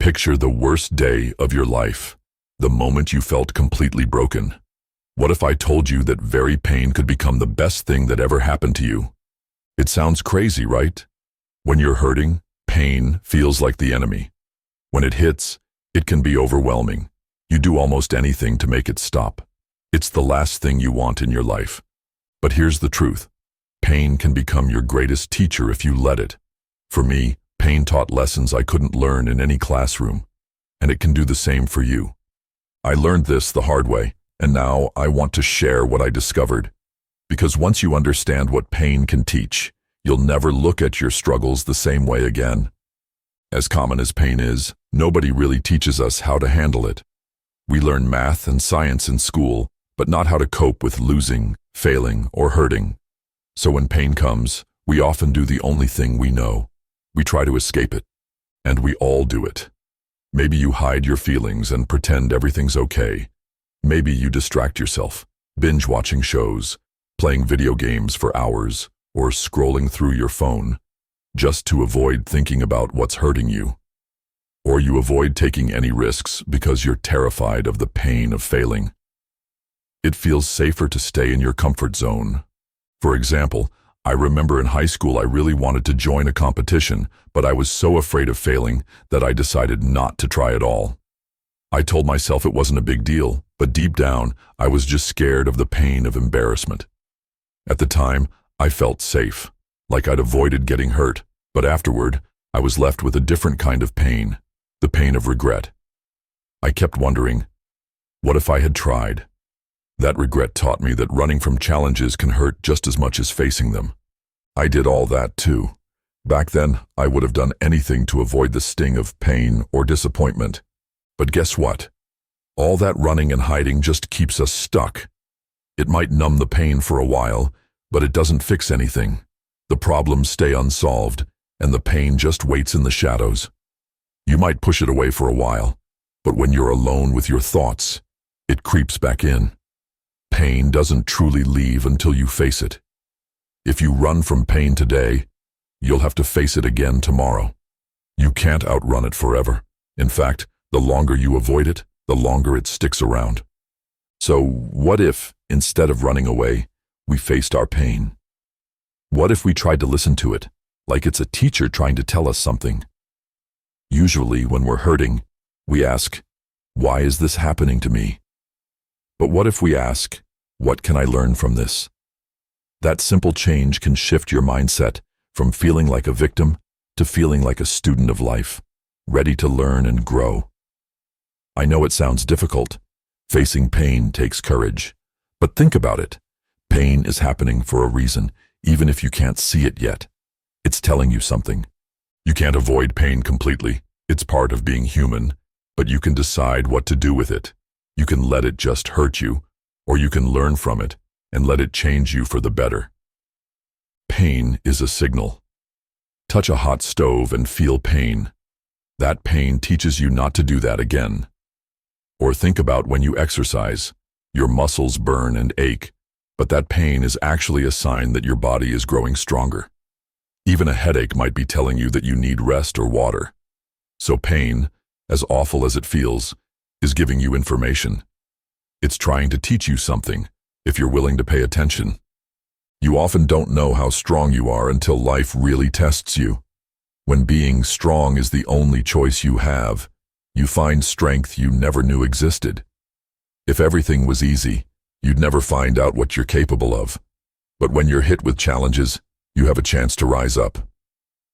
Picture the worst day of your life, the moment you felt completely broken. What if I told you that very pain could become the best thing that ever happened to you? It sounds crazy, right? When you're hurting, pain feels like the enemy. When it hits, it can be overwhelming. You do almost anything to make it stop. It's the last thing you want in your life. But here's the truth. Pain can become your greatest teacher if you let it. For me, pain taught lessons I couldn't learn in any classroom, and it can do the same for you. I learned this the hard way, and now I want to share what I discovered. Because once you understand what pain can teach, you'll never look at your struggles the same way again. As common as pain is, nobody really teaches us how to handle it. We learn math and science in school, but not how to cope with losing, failing, or hurting. So when pain comes, we often do the only thing we know. We try to escape it. And we all do it. Maybe you hide your feelings and pretend everything's okay. Maybe you distract yourself, binge watching shows, playing video games for hours, or scrolling through your phone, just to avoid thinking about what's hurting you. Or you avoid taking any risks because you're terrified of the pain of failing. It feels safer to stay in your comfort zone. For example, I remember in high school I really wanted to join a competition, but I was so afraid of failing that I decided not to try at all. I told myself it wasn't a big deal, but deep down, I was just scared of the pain of embarrassment. At the time, I felt safe, like I'd avoided getting hurt, but afterward, I was left with a different kind of pain, the pain of regret. I kept wondering, what if I had tried? That regret taught me that running from challenges can hurt just as much as facing them. I did all that too. Back then, I would have done anything to avoid the sting of pain or disappointment. But guess what? All that running and hiding just keeps us stuck. It might numb the pain for a while, but it doesn't fix anything. The problems stay unsolved, and the pain just waits in the shadows. You might push it away for a while, but when you're alone with your thoughts, it creeps back in. Pain doesn't truly leave until you face it. If you run from pain today, you'll have to face it again tomorrow. You can't outrun it forever. In fact, the longer you avoid it, the longer it sticks around. So what if, instead of running away, we faced our pain? What if we tried to listen to it, like it's a teacher trying to tell us something? Usually, when we're hurting, we ask, why is this happening to me? But what if we ask, what can I learn from this? That simple change can shift your mindset from feeling like a victim to feeling like a student of life, ready to learn and grow. I know it sounds difficult. Facing pain takes courage. But think about it. Pain is happening for a reason, even if you can't see it yet. It's telling you something. You can't avoid pain completely. It's part of being human, but you can decide what to do with it. You can let it just hurt you, or you can learn from it and let it change you for the better. Pain is a signal. Touch a hot stove and feel pain. That pain teaches you not to do that again. Or think about when you exercise. Your muscles burn and ache, but that pain is actually a sign that your body is growing stronger. Even a headache might be telling you that you need rest or water. So pain, as awful as it feels, is giving you information. It's trying to teach you something, if you're willing to pay attention. You often don't know how strong you are until life really tests you. When being strong is the only choice you have, you find strength you never knew existed. If everything was easy, you'd never find out what you're capable of. But when you're hit with challenges, you have a chance to rise up.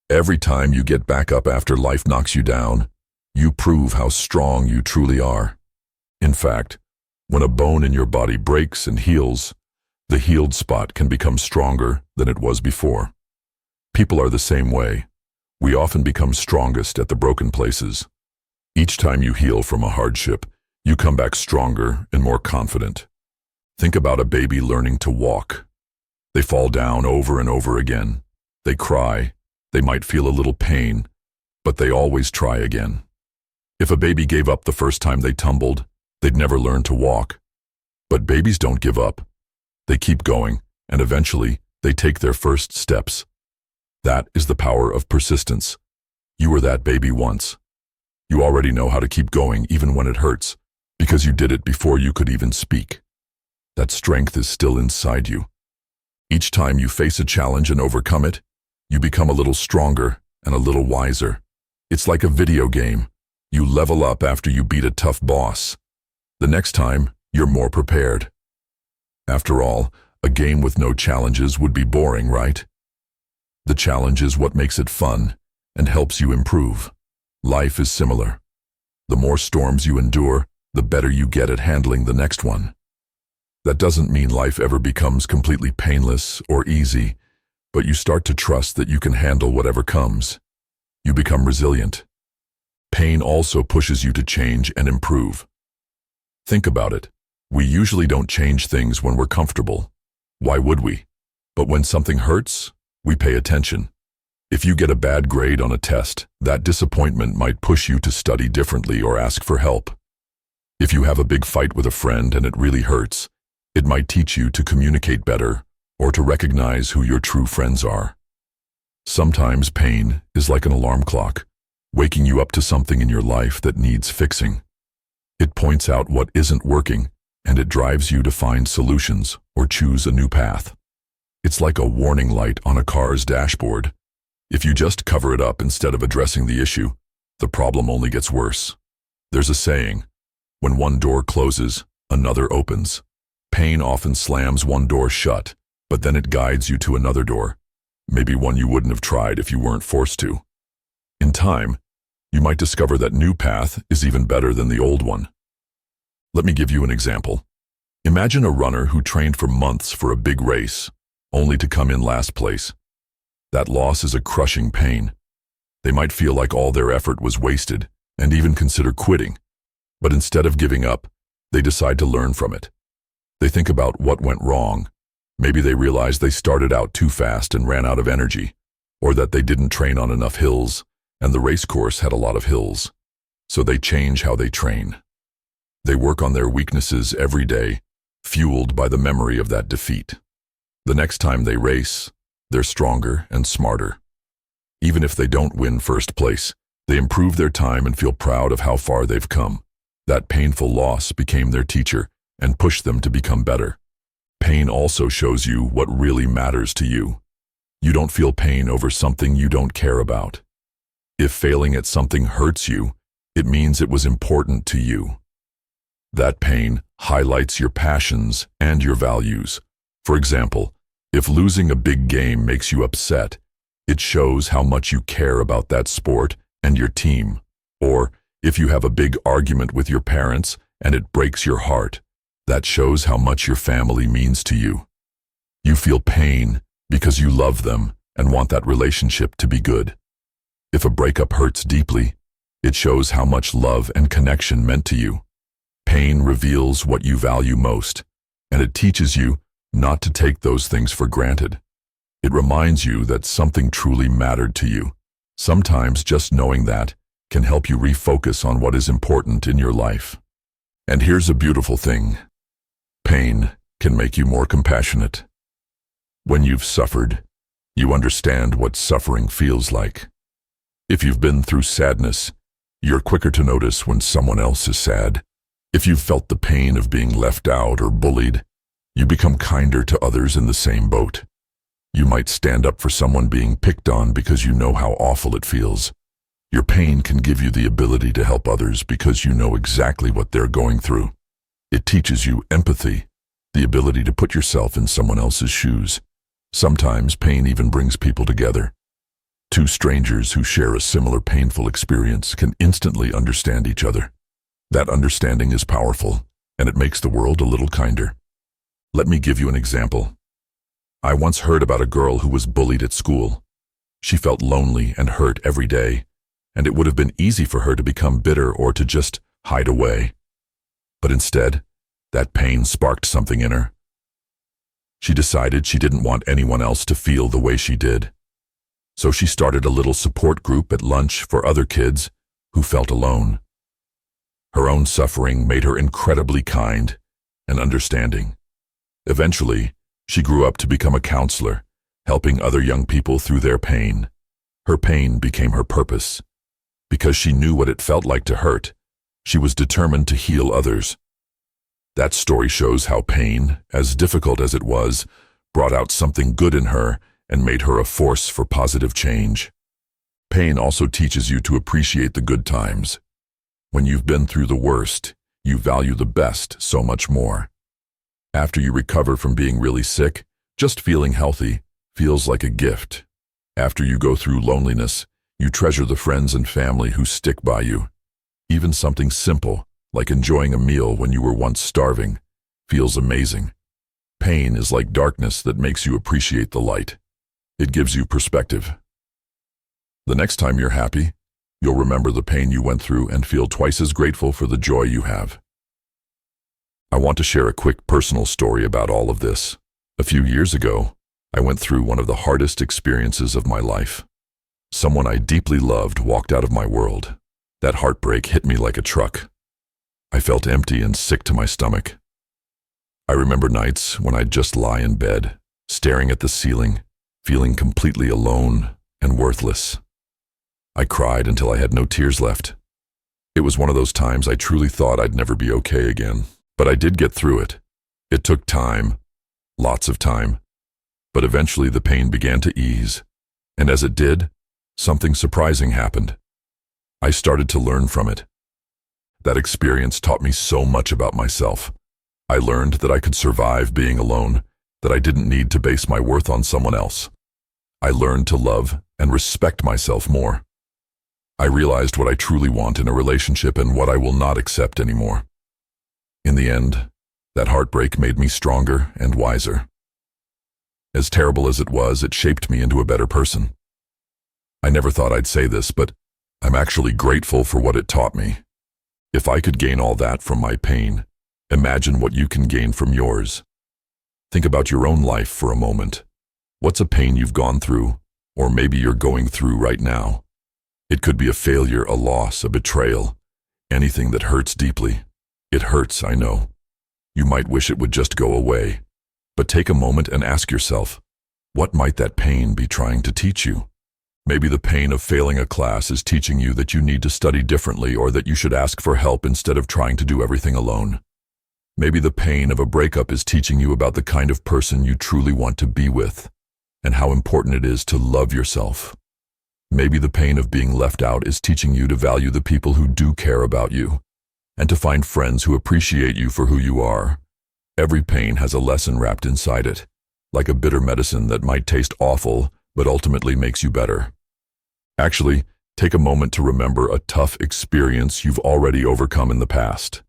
Every time you get back up after life knocks you down, you prove how strong you truly are. In fact, when a bone in your body breaks and heals, the healed spot can become stronger than it was before. People are the same way. We often become strongest at the broken places. Each time you heal from a hardship, you come back stronger and more confident. Think about a baby learning to walk. They fall down over and over again. They cry. They might feel a little pain, but they always try again. If a baby gave up the first time they tumbled, they'd never learn to walk. But babies don't give up. They keep going, and eventually, they take their first steps. That is the power of persistence. You were that baby once. You already know how to keep going even when it hurts, because you did it before you could even speak. That strength is still inside you. Each time you face a challenge and overcome it, you become a little stronger and a little wiser. It's like a video game. You level up after you beat a tough boss. The next time, you're more prepared. After all, a game with no challenges would be boring, right? The challenge is what makes it fun and helps you improve. Life is similar. The more storms you endure, the better you get at handling the next one. That doesn't mean life ever becomes completely painless or easy, but you start to trust that you can handle whatever comes. You become resilient. Pain also pushes you to change and improve. Think about it. We usually don't change things when we're comfortable. Why would we? But when something hurts, we pay attention. If you get a bad grade on a test, that disappointment might push you to study differently or ask for help. If you have a big fight with a friend and it really hurts, it might teach you to communicate better or to recognize who your true friends are. Sometimes pain is like an alarm clock, waking you up to something in your life that needs fixing. It points out what isn't working, and it drives you to find solutions or choose a new path. It's like a warning light on a car's dashboard. If you just cover it up instead of addressing the issue, the problem only gets worse. There's a saying, when one door closes, another opens. Pain often slams one door shut, but then it guides you to another door, maybe one you wouldn't have tried if you weren't forced to. In time, you might discover that new path is even better than the old one. Let me give you an example. Imagine a runner who trained for months for a big race, only to come in last place. That loss is a crushing pain. They might feel like all their effort was wasted and even consider quitting. But instead of giving up, they decide to learn from it. They think about what went wrong. Maybe they realize they started out too fast and ran out of energy, or that they didn't train on enough hills, and the race course had a lot of hills. So they change how they train. They work on their weaknesses every day, fueled by the memory of that defeat. The next time they race, they're stronger and smarter. Even if they don't win first place, they improve their time and feel proud of how far they've come. That painful loss became their teacher and pushed them to become better. Pain also shows you what really matters to you. You don't feel pain over something you don't care about. If failing at something hurts you, it means it was important to you. That pain highlights your passions and your values. For example, if losing a big game makes you upset, it shows how much you care about that sport and your team. Or if you have a big argument with your parents and it breaks your heart, that shows how much your family means to you. You feel pain because you love them and want that relationship to be good. If a breakup hurts deeply, it shows how much love and connection meant to you. Pain reveals what you value most, and it teaches you not to take those things for granted. It reminds you that something truly mattered to you. Sometimes just knowing that can help you refocus on what is important in your life. And here's a beautiful thing. Pain can make you more compassionate. When you've suffered, you understand what suffering feels like. If you've been through sadness, you're quicker to notice when someone else is sad. If you've felt the pain of being left out or bullied, you become kinder to others in the same boat. You might stand up for someone being picked on because you know how awful it feels. Your pain can give you the ability to help others because you know exactly what they're going through. It teaches you empathy, the ability to put yourself in someone else's shoes. Sometimes pain even brings people together. Two strangers who share a similar painful experience can instantly understand each other. That understanding is powerful, and it makes the world a little kinder. Let me give you an example. I once heard about a girl who was bullied at school. She felt lonely and hurt every day, and it would have been easy for her to become bitter or to just hide away. But instead, that pain sparked something in her. She decided she didn't want anyone else to feel the way she did. So she started a little support group at lunch for other kids who felt alone. Her own suffering made her incredibly kind and understanding. Eventually, she grew up to become a counselor, helping other young people through their pain. Her pain became her purpose. Because she knew what it felt like to hurt, she was determined to heal others. That story shows how pain, as difficult as it was, brought out something good in her and made her a force for positive change. Pain also teaches you to appreciate the good times. When you've been through the worst, you value the best so much more. After you recover from being really sick, just feeling healthy feels like a gift. After you go through loneliness, you treasure the friends and family who stick by you. Even something simple, like enjoying a meal when you were once starving, feels amazing. Pain is like darkness that makes you appreciate the light. It gives you perspective. The next time you're happy, you'll remember the pain you went through and feel twice as grateful for the joy you have. I want to share a quick personal story about all of this. A few years ago, I went through one of the hardest experiences of my life. Someone I deeply loved walked out of my world. That heartbreak hit me like a truck. I felt empty and sick to my stomach. I remember nights when I'd just lie in bed, staring at the ceiling, feeling completely alone and worthless. I cried until I had no tears left. It was one of those times I truly thought I'd never be okay again. But I did get through it. It took time, lots of time. But eventually the pain began to ease. And as it did, something surprising happened. I started to learn from it. That experience taught me so much about myself. I learned that I could survive being alone, that I didn't need to base my worth on someone else. I learned to love and respect myself more. I realized what I truly want in a relationship and what I will not accept anymore. In the end, that heartbreak made me stronger and wiser. As terrible as it was, it shaped me into a better person. I never thought I'd say this, but I'm actually grateful for what it taught me. If I could gain all that from my pain, imagine what you can gain from yours. Think about your own life for a moment. What's a pain you've gone through, or maybe you're going through right now? It could be a failure, a loss, a betrayal, anything that hurts deeply. It hurts, I know. You might wish it would just go away. But take a moment and ask yourself, what might that pain be trying to teach you? Maybe the pain of failing a class is teaching you that you need to study differently or that you should ask for help instead of trying to do everything alone. Maybe the pain of a breakup is teaching you about the kind of person you truly want to be with and how important it is to love yourself. Maybe the pain of being left out is teaching you to value the people who do care about you and to find friends who appreciate you for who you are. Every pain has a lesson wrapped inside it, like a bitter medicine that might taste awful, but ultimately makes you better. Actually, take a moment to remember a tough experience you've already overcome in the past.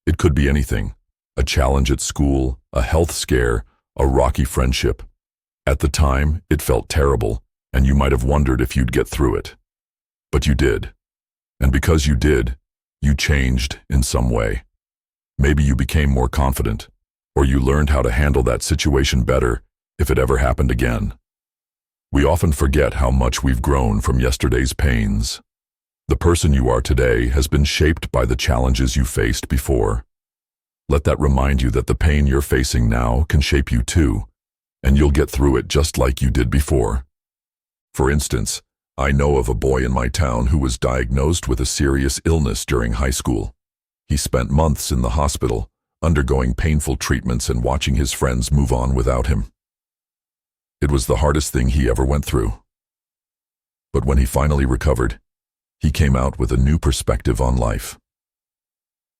It could be anything: a challenge at school, a health scare, a rocky friendship. At the time, it felt terrible, and you might have wondered if you'd get through it. But you did. And because you did, you changed in some way. Maybe you became more confident, or you learned how to handle that situation better if it ever happened again. We often forget how much we've grown from yesterday's pains. The person you are today has been shaped by the challenges you faced before. Let that remind you that the pain you're facing now can shape you too, and you'll get through it just like you did before. For instance, I know of a boy in my town who was diagnosed with a serious illness during high school. He spent months in the hospital, undergoing painful treatments and watching his friends move on without him. It was the hardest thing he ever went through. But when he finally recovered, he came out with a new perspective on life.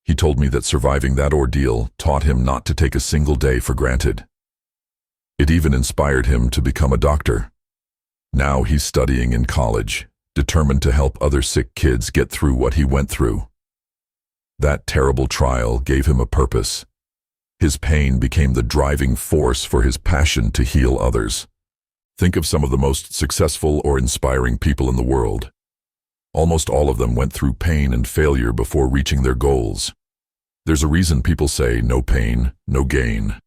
He told me that surviving that ordeal taught him not to take a single day for granted. It even inspired him to become a doctor. Now he's studying in college, determined to help other sick kids get through what he went through. That terrible trial gave him a purpose. His pain became the driving force for his passion to heal others. Think of some of the most successful or inspiring people in the world. Almost all of them went through pain and failure before reaching their goals. There's a reason people say no pain, no gain.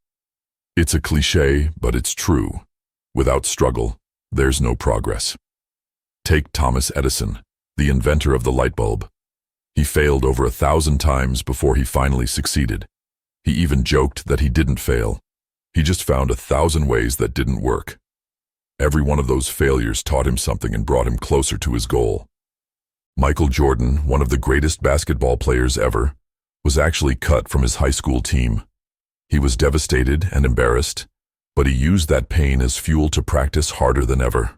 It's a cliché, but it's true. Without struggle, there's no progress. Take Thomas Edison, the inventor of the light bulb. He failed over 1,000 times before he finally succeeded. He even joked that he didn't fail. He just found 1,000 ways that didn't work. Every one of those failures taught him something and brought him closer to his goal. Michael Jordan, one of the greatest basketball players ever, was actually cut from his high school team. He was devastated and embarrassed, but he used that pain as fuel to practice harder than ever.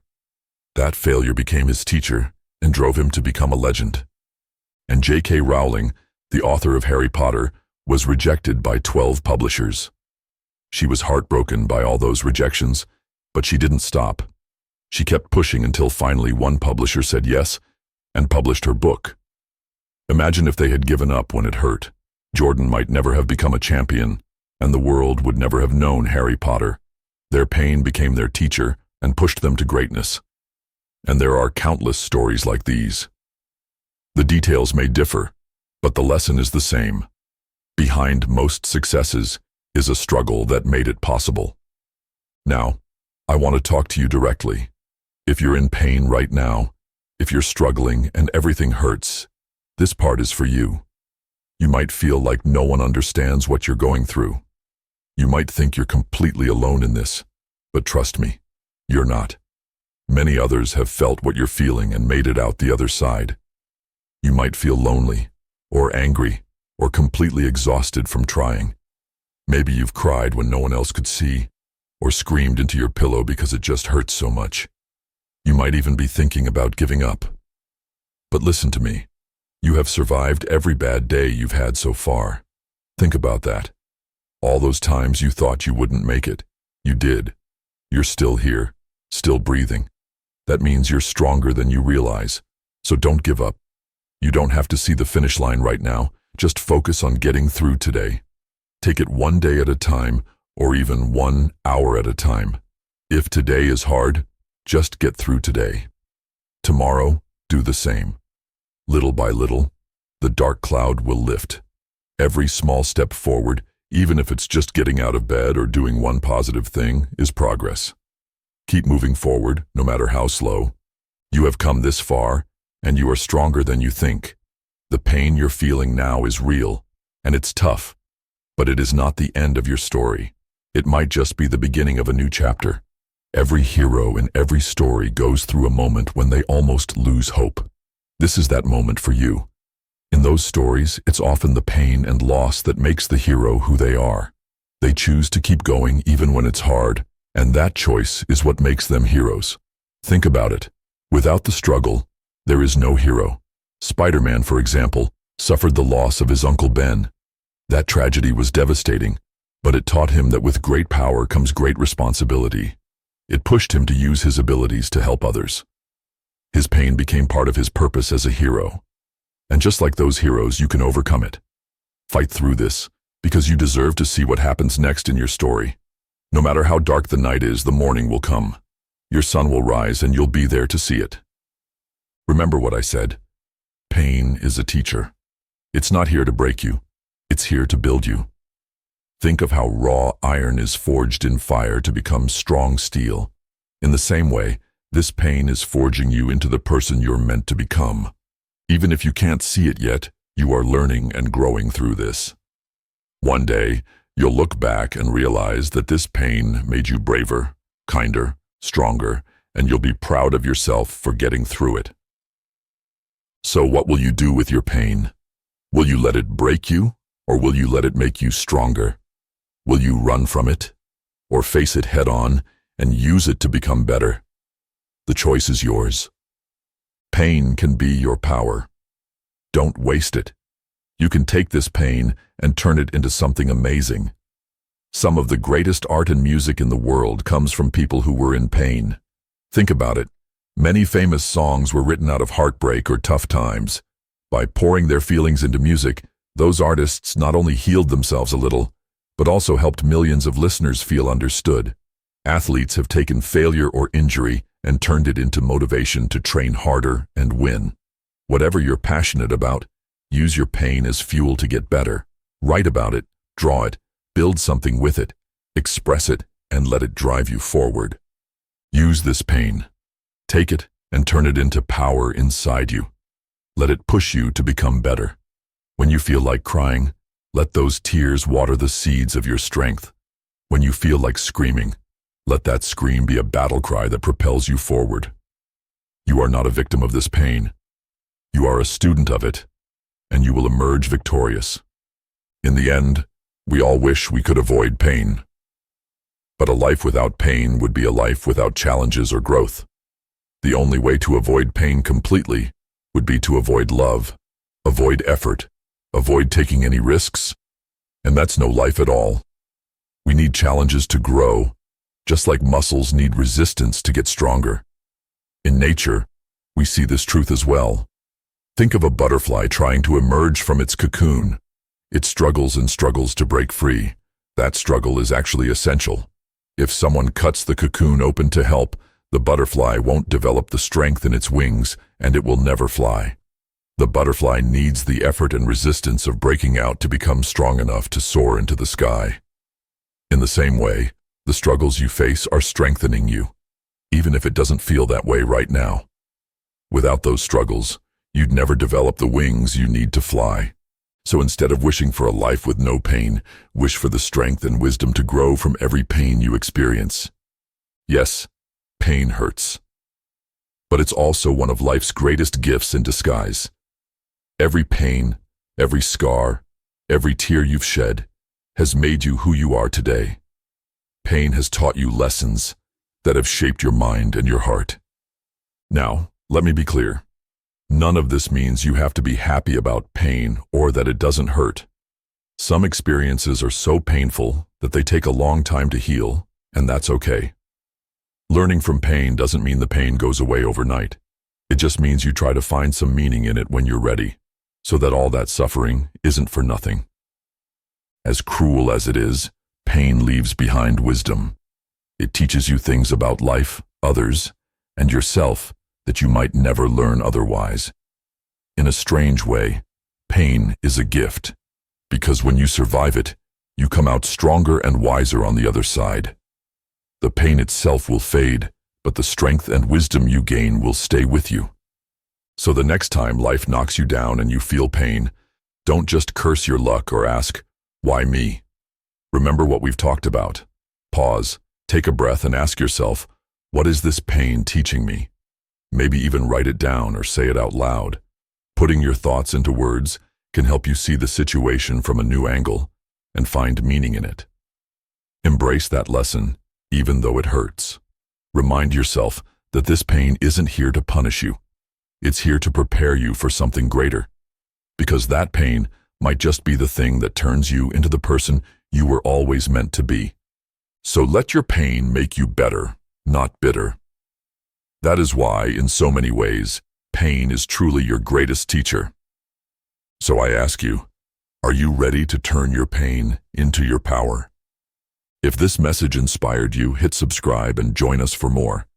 That failure became his teacher and drove him to become a legend. And J.K. Rowling, the author of Harry Potter, was rejected by 12 publishers. She was heartbroken by all those rejections, but she didn't stop. She kept pushing until finally one publisher said yes and published her book. Imagine if they had given up when it hurt. Jordan might never have become a champion, and the world would never have known Harry Potter. Their pain became their teacher and pushed them to greatness. And there are countless stories like these. The details may differ, but the lesson is the same. Behind most successes is a struggle that made it possible. Now, I want to talk to you directly. If you're in pain right now, if you're struggling and everything hurts, this part is for you. You might feel like no one understands what you're going through. You might think you're completely alone in this, but trust me, you're not. Many others have felt what you're feeling and made it out the other side. You might feel lonely, or angry, or completely exhausted from trying. Maybe you've cried when no one else could see, or screamed into your pillow because it just hurts so much. You might even be thinking about giving up. But listen to me. You have survived every bad day you've had so far. Think about that. All those times you thought you wouldn't make it, you did. You're still here, still breathing. That means you're stronger than you realize. So don't give up. You don't have to see the finish line right now. Just focus on getting through today. Take it one day at a time, or even 1 hour at a time. If today is hard, just get through today. Tomorrow, do the same. Little by little, the dark cloud will lift. Every small step forward, even if it's just getting out of bed or doing one positive thing, is progress. Keep moving forward, no matter how slow. You have come this far, and you are stronger than you think. The pain you're feeling now is real, and it's tough, but it is not the end of your story. It might just be the beginning of a new chapter. Every hero in every story goes through a moment when they almost lose hope. This is that moment for you. In those stories, it's often the pain and loss that makes the hero who they are. They choose to keep going even when it's hard, and that choice is what makes them heroes. Think about it. Without the struggle, there is no hero. Spider-Man, for example, suffered the loss of his Uncle Ben. That tragedy was devastating, but it taught him that with great power comes great responsibility. It pushed him to use his abilities to help others. His pain became part of his purpose as a hero. And just like those heroes, you can overcome it. Fight through this, because you deserve to see what happens next in your story. No matter how dark the night is, the morning will come. Your sun will rise and you'll be there to see it. Remember what I said. Pain is a teacher. It's not here to break you. It's here to build you. Think of how raw iron is forged in fire to become strong steel. In the same way, this pain is forging you into the person you're meant to become. Even if you can't see it yet, you are learning and growing through this. One day, you'll look back and realize that this pain made you braver, kinder, stronger, and you'll be proud of yourself for getting through it. So what will you do with your pain? Will you let it break you, or will you let it make you stronger? Will you run from it, or face it head-on and use it to become better? The choice is yours. Pain can be your power. Don't waste it. You can take this pain and turn it into something amazing. Some of the greatest art and music in the world comes from people who were in pain. Think about it. Many famous songs were written out of heartbreak or tough times. By pouring their feelings into music, those artists not only healed themselves a little, but also helped millions of listeners feel understood. Athletes have taken failure or injury and turned it into motivation to train harder and win. Whatever you're passionate about, use your pain as fuel to get better. Write about it, draw it, build something with it, express it, and let it drive you forward. Use this pain. Take it and turn it into power inside you. Let it push you to become better. When you feel like crying, let those tears water the seeds of your strength. When you feel like screaming, let that scream be a battle cry that propels you forward. You are not a victim of this pain. You are a student of it, and you will emerge victorious. In the end, we all wish we could avoid pain. But a life without pain would be a life without challenges or growth. The only way to avoid pain completely would be to avoid love, avoid effort, avoid taking any risks, and that's no life at all. We need challenges to grow, just like muscles need resistance to get stronger. In nature, we see this truth as well. Think of a butterfly trying to emerge from its cocoon. It struggles and struggles to break free. That struggle is actually essential. If someone cuts the cocoon open to help, the butterfly won't develop the strength in its wings, and it will never fly. The butterfly needs the effort and resistance of breaking out to become strong enough to soar into the sky. In the same way, the struggles you face are strengthening you, even if it doesn't feel that way right now. Without those struggles, you'd never develop the wings you need to fly. So instead of wishing for a life with no pain, wish for the strength and wisdom to grow from every pain you experience. Yes, pain hurts. But it's also one of life's greatest gifts in disguise. Every pain, every scar, every tear you've shed has made you who you are today. Pain has taught you lessons that have shaped your mind and your heart. Now, let me be clear. None of this means you have to be happy about pain or that it doesn't hurt. Some experiences are so painful that they take a long time to heal, and that's okay. Learning from pain doesn't mean the pain goes away overnight. It just means you try to find some meaning in it when you're ready, so that all that suffering isn't for nothing. As cruel as it is, pain leaves behind wisdom. It teaches you things about life, others, and yourself that you might never learn otherwise. In a strange way, pain is a gift, because when you survive it, you come out stronger and wiser on the other side. The pain itself will fade, but the strength and wisdom you gain will stay with you. So the next time life knocks you down and you feel pain, don't just curse your luck or ask, "Why me?" Remember what we've talked about. Pause, take a breath and ask yourself, what is this pain teaching me? Maybe even write it down or say it out loud. Putting your thoughts into words can help you see the situation from a new angle and find meaning in it. Embrace that lesson, even though it hurts. Remind yourself that this pain isn't here to punish you. It's here to prepare you for something greater. Because that pain might just be the thing that turns you into the person you were always meant to be. So let your pain make you better, not bitter. That is why, in so many ways, pain is truly your greatest teacher. So I ask you, are you ready to turn your pain into your power? If this message inspired you, hit subscribe and join us for more.